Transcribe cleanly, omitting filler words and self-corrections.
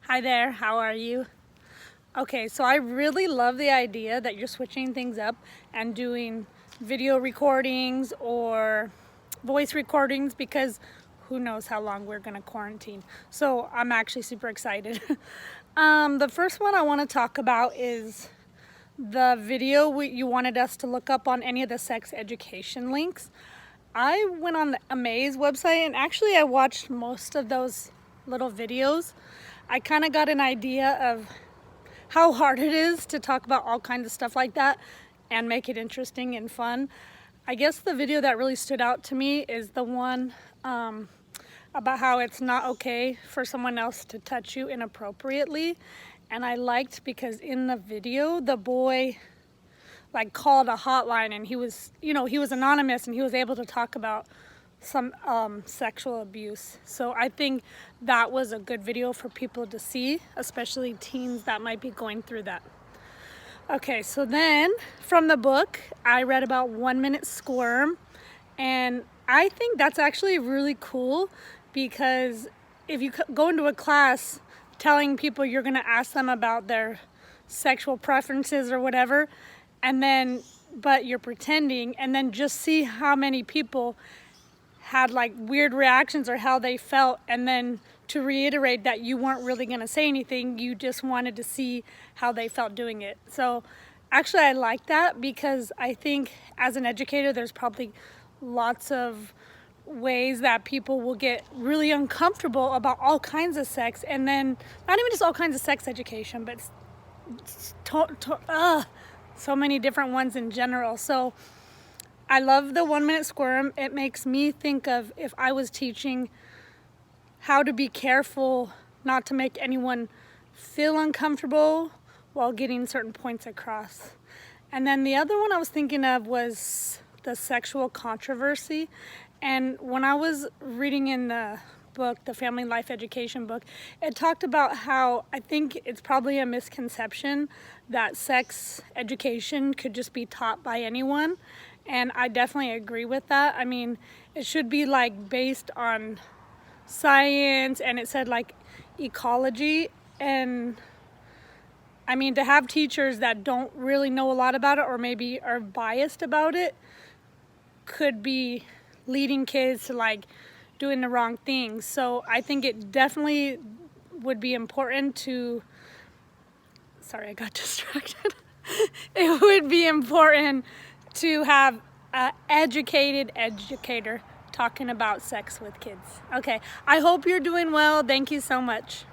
Hi there, how are you? Okay, so I really love the idea that you're switching things up and doing video recordings or voice recordings because who knows how long we're gonna quarantine. So I'm actually super excited. The first one I want to talk about is the video you wanted us to look up on any of the sex education links. I went on the Amaze website and actually I watched most of those little videos. I kind of got an idea of how hard it is to talk about all kinds of stuff like that and make it interesting and fun. I guess the video that really stood out to me is the one about how it's not okay for someone else to touch you inappropriately. And I liked because in the video, the boy like called a hotline and he was anonymous and he was able to talk about some sexual abuse. So I think that was a good video for people to see, especially teens that might be going through that. Okay, so then from the book, I read about 1 Minute Squirm, and I think that's actually really cool because if you go into a class telling people you're going to ask them about their sexual preferences or whatever, but you're pretending, and then just see how many people had like weird reactions or how they felt, and then to reiterate that you weren't really going to say anything, you just wanted to see how they felt doing it. So actually I like that because I think as an educator there's probably lots of ways that people will get really uncomfortable about all kinds of sex, and then not even just all kinds of sex education, but so many different ones in general. So I love the 1 Minute Squirm. It makes me think of if I was teaching how to be careful not to make anyone feel uncomfortable while getting certain points across. And then the other one I was thinking of was the sexual controversy. And when I was reading in the book, the Family Life Education book, it talked about how I think it's probably a misconception that sex education could just be taught by anyone. And I definitely agree with that. I mean, it should be like based on science, and it said like ecology. And I mean, to have teachers that don't really know a lot about it or maybe are biased about it could be leading kids to like doing the wrong things. So I think it definitely would be important to, sorry, I got distracted. It would be important to have an educated educator talking about sex with kids. Okay, I hope you're doing well. Thank you so much.